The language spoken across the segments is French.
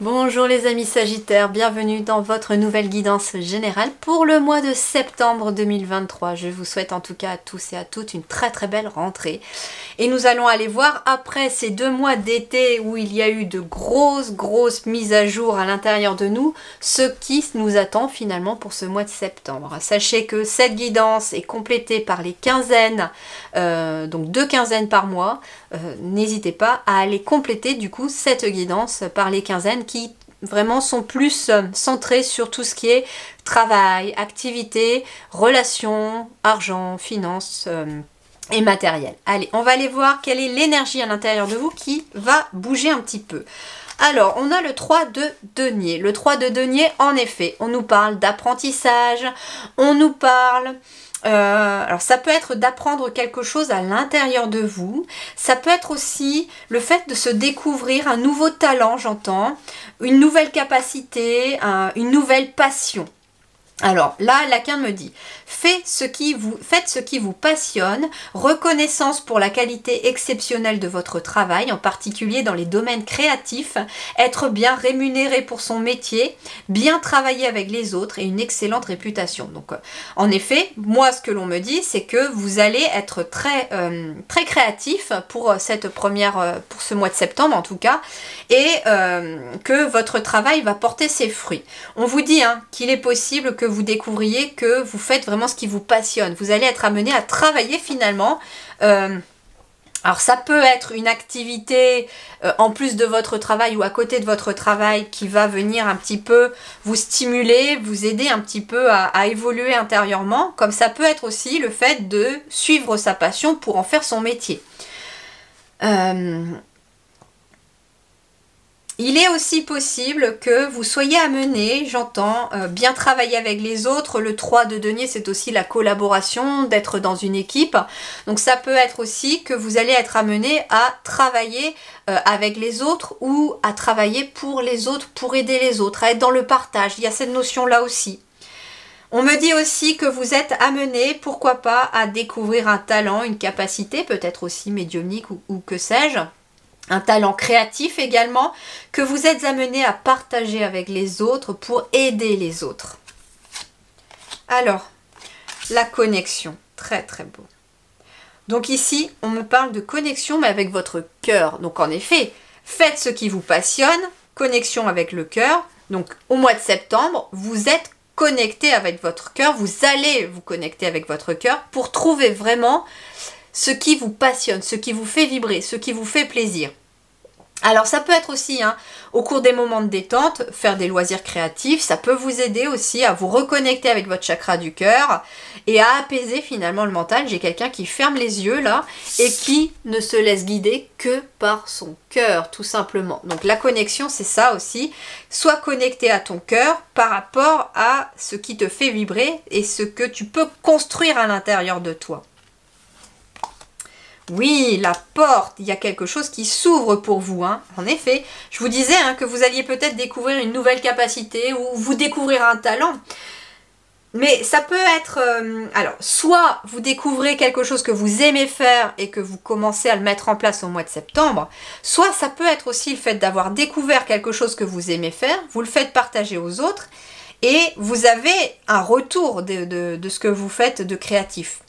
Bonjour les amis Sagittaires, bienvenue dans votre nouvelle guidance générale pour le mois de septembre 2023. Je vous souhaite en tout cas à tous et à toutes une très belle rentrée. Et nous allons aller voir après ces 2 mois d'été où il y a eu de grosses mises à jour à l'intérieur de nous, ce qui nous attend finalement pour ce mois de septembre. Sachez que cette guidance est complétée par les quinzaines, donc 2 quinzaines par mois. N'hésitez pas à aller compléter du coup cette guidance par les quinzaines qui vraiment sont plus centrées sur tout ce qui est travail, activité, relations, argent, finances et matériel. Allez, on va aller voir quelle est l'énergie à l'intérieur de vous qui va bouger un petit peu. Alors, on a le 3 de denier. Le 3 de denier, en effet, on nous parle d'apprentissage, on nous parle... alors ça peut être d'apprendre quelque chose à l'intérieur de vous, ça peut être aussi le fait de se découvrir un nouveau talent, j'entends, une nouvelle capacité, une nouvelle passion. Alors là, Lacan me dit, faites ce qui vous passionne, reconnaissance pour la qualité exceptionnelle de votre travail, en particulier dans les domaines créatifs, être bien rémunéré pour son métier, bien travailler avec les autres et une excellente réputation. Donc en effet, moi ce que l'on me dit, c'est que vous allez être très créatif pour pour ce mois de septembre en tout cas, et que votre travail va porter ses fruits. On vous dit qu'il est possible que vous découvriez que vous faites vraiment ce qui vous passionne. Vous allez être amené à travailler finalement. Alors ça peut être une activité en plus de votre travail ou à côté de votre travail qui va venir un petit peu vous stimuler, vous aider un petit peu à évoluer intérieurement. Comme ça peut être aussi le fait de suivre sa passion pour en faire son métier. Il est aussi possible que vous soyez amené, j'entends, bien travailler avec les autres. Le 3 de denier, c'est aussi la collaboration, d'être dans une équipe. Donc ça peut être aussi que vous allez être amené à travailler avec les autres ou à travailler pour les autres, pour aider les autres, à être dans le partage. Il y a cette notion-là aussi. On me dit aussi que vous êtes amené, pourquoi pas, à découvrir un talent, une capacité, peut-être aussi médiumnique ou que sais-je. Un talent créatif également, que vous êtes amené à partager avec les autres pour aider les autres. Alors, la connexion, très beau. Donc ici, on me parle de connexion, mais avec votre cœur. Donc en effet, faites ce qui vous passionne, connexion avec le cœur. Donc au mois de septembre, vous êtes connecté avec votre cœur, vous allez vous connecter avec votre cœur pour trouver vraiment ce qui vous passionne, ce qui vous fait vibrer, ce qui vous fait plaisir. Alors ça peut être aussi, au cours des moments de détente, faire des loisirs créatifs, ça peut vous aider aussi à vous reconnecter avec votre chakra du cœur et à apaiser finalement le mental. J'ai quelqu'un qui ferme les yeux là et qui ne se laisse guider que par son cœur, tout simplement. Donc la connexion, c'est ça aussi. Sois connecté à ton cœur par rapport à ce qui te fait vibrer et ce que tu peux construire à l'intérieur de toi. Oui, la porte, il y a quelque chose qui s'ouvre pour vous. En effet, je vous disais que vous alliez peut-être découvrir une nouvelle capacité ou vous découvrir un talent. Mais ça peut être... alors, soit vous découvrez quelque chose que vous aimez faire et que vous commencez à le mettre en place au mois de septembre, soit ça peut être aussi le fait d'avoir découvert quelque chose que vous aimez faire, vous le faites partager aux autres et vous avez un retour de ce que vous faites de créatif.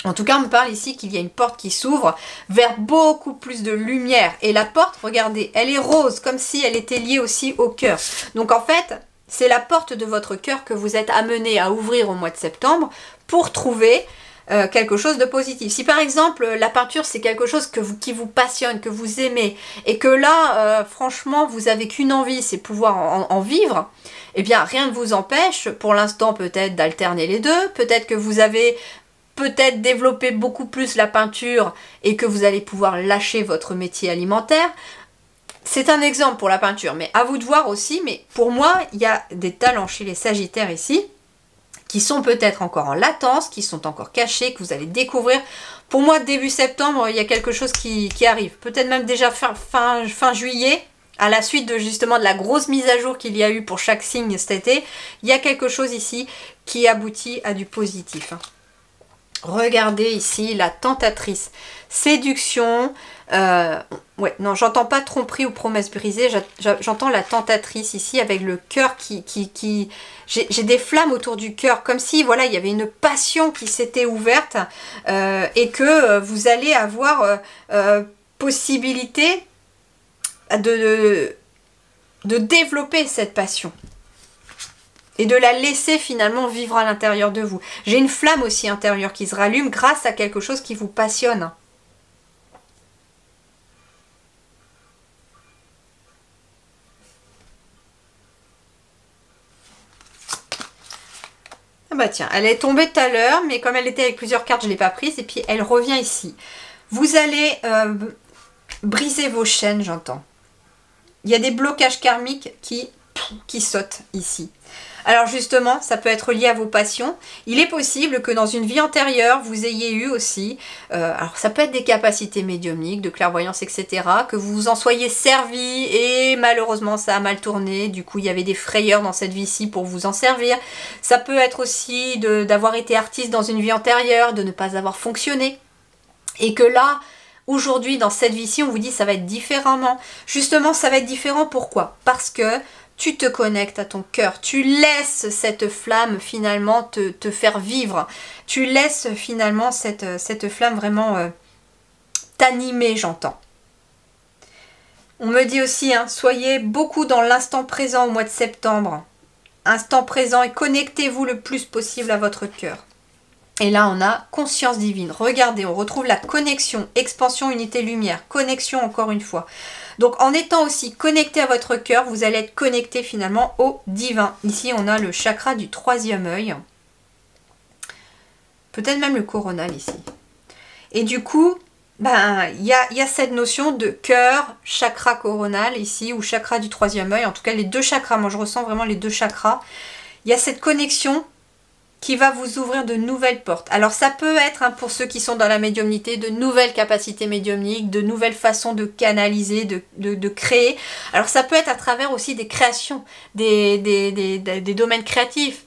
En tout cas, on me parle ici qu'il y a une porte qui s'ouvre vers beaucoup plus de lumière. Et la porte, regardez, elle est rose, comme si elle était liée aussi au cœur. Donc en fait, c'est la porte de votre cœur que vous êtes amené à ouvrir au mois de septembre pour trouver quelque chose de positif. Si par exemple, la peinture, c'est quelque chose qui vous passionne, que vous aimez, et que là, franchement, vous avez qu'une envie, c'est pouvoir en vivre, eh bien, rien ne vous empêche, pour l'instant, peut-être d'alterner les deux. Peut-être que vous avez... peut-être développer beaucoup plus la peinture et que vous allez pouvoir lâcher votre métier alimentaire. C'est un exemple pour la peinture, mais à vous de voir aussi. Mais pour moi, il y a des talents chez les Sagittaires ici qui sont peut-être encore en latence, qui sont encore cachés, que vous allez découvrir. Pour moi, début septembre, il y a quelque chose qui arrive. Peut-être même déjà fin juillet, à la suite justement de la grosse mise à jour qu'il y a eu pour chaque signe cet été. Il y a quelque chose ici qui aboutit à du positif. Regardez ici la tentatrice. Séduction. Ouais, non, j'entends pas tromperie ou promesse brisée. J'entends la tentatrice ici avec le cœur qui j'ai des flammes autour du cœur. Comme si, voilà, il y avait une passion qui s'était ouverte et que vous allez avoir possibilité de développer cette passion. Et de la laisser finalement vivre à l'intérieur de vous. J'ai une flamme aussi intérieure qui se rallume grâce à quelque chose qui vous passionne. Ah bah tiens, elle est tombée tout à l'heure, mais comme elle était avec plusieurs cartes, je ne l'ai pas prise. Et puis elle revient ici. Vous allez briser vos chaînes, j'entends. Il y a des blocages karmiques qui sautent ici. Alors justement, ça peut être lié à vos passions. Il est possible que dans une vie antérieure, vous ayez eu aussi, alors ça peut être des capacités médiumniques, de clairvoyance, etc., que vous vous en soyez servi et malheureusement ça a mal tourné. Du coup, il y avait des frayeurs dans cette vie-ci pour vous en servir. Ça peut être aussi d'avoir été artiste dans une vie antérieure, de ne pas avoir fonctionné. Et que là, aujourd'hui, dans cette vie-ci, on vous dit ça va être différemment. Justement, ça va être différent. Pourquoi? Parce que tu te connectes à ton cœur, tu laisses cette flamme finalement te faire vivre, tu laisses finalement cette flamme vraiment t'animer, j'entends. On me dit aussi, hein, soyez beaucoup dans l'instant présent au mois de septembre, instant présent et connectez-vous le plus possible à votre cœur. Et là, on a conscience divine. Regardez, on retrouve la connexion, expansion, unité, lumière, connexion encore une fois. Donc en étant aussi connecté à votre cœur, vous allez être connecté finalement au divin. Ici, on a le chakra du troisième œil. Peut-être même le coronal ici. Et du coup, ben, il y a cette notion de cœur, chakra coronal ici, ou chakra du troisième œil. En tout cas, les deux chakras, moi je ressens vraiment les deux chakras. Il y a cette connexion qui va vous ouvrir de nouvelles portes. Alors ça peut être, hein, pour ceux qui sont dans la médiumnité, de nouvelles capacités médiumniques, de nouvelles façons de canaliser, de créer. Alors ça peut être à travers aussi des créations, des domaines créatifs.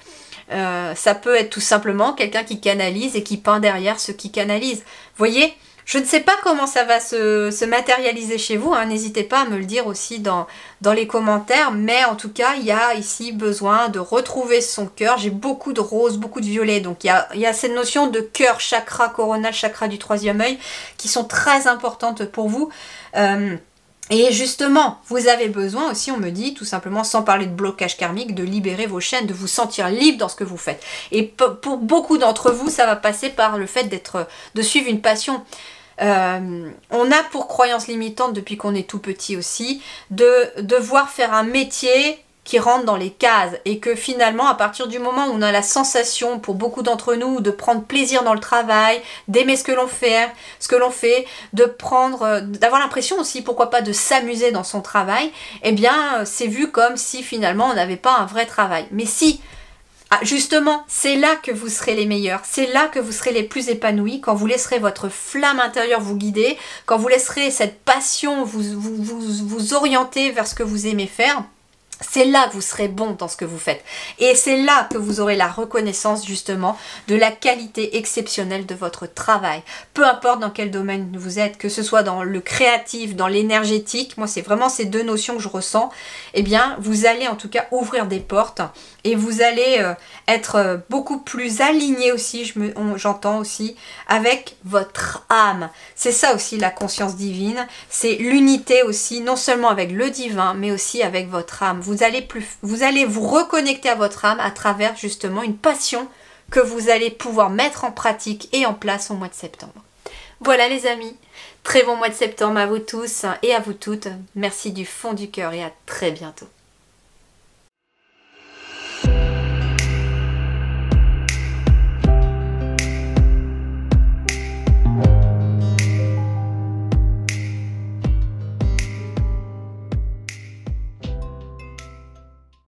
Ça peut être tout simplement quelqu'un qui canalise et qui peint derrière ce qui canalise. Vous voyez ? Je ne sais pas comment ça va se matérialiser chez vous, hein. N'hésitez pas à me le dire aussi dans les commentaires, mais en tout cas, il y a ici besoin de retrouver son cœur. J'ai beaucoup de rose, beaucoup de violet, donc il y a cette notion de cœur, chakra coronal, chakra du troisième œil, qui sont très importantes pour vous. Et justement, vous avez besoin aussi, on me dit, tout simplement, sans parler de blocage karmique, de libérer vos chaînes, de vous sentir libre dans ce que vous faites. Et pour beaucoup d'entre vous, ça va passer par le fait de suivre une passion. On a pour croyance limitante, depuis qu'on est tout petit aussi, de devoir faire un métier qui rentre dans les cases et que finalement, à partir du moment où on a la sensation, pour beaucoup d'entre nous, de prendre plaisir dans le travail, d'aimer ce que l'on fait, d'avoir l'impression aussi, pourquoi pas, de s'amuser dans son travail, eh bien, c'est vu comme si finalement on n'avait pas un vrai travail. Mais si, justement, c'est là que vous serez les meilleurs, c'est là que vous serez les plus épanouis, quand vous laisserez votre flamme intérieure vous guider, quand vous laisserez cette passion vous orienter vers ce que vous aimez faire. C'est là que vous serez bon dans ce que vous faites. Et c'est là que vous aurez la reconnaissance justement de la qualité exceptionnelle de votre travail. Peu importe dans quel domaine vous êtes, que ce soit dans le créatif, dans l'énergétique, moi c'est vraiment ces deux notions que je ressens, eh bien vous allez en tout cas ouvrir des portes et vous allez être beaucoup plus aligné aussi, j'entends aussi, avec votre âme. C'est ça aussi la conscience divine, c'est l'unité aussi, non seulement avec le divin, mais aussi avec votre âme. Vous allez vous reconnecter à votre âme à travers justement une passion que vous allez pouvoir mettre en pratique et en place au mois de septembre. Voilà les amis, très bon mois de septembre à vous tous et à vous toutes. Merci du fond du cœur et à très bientôt.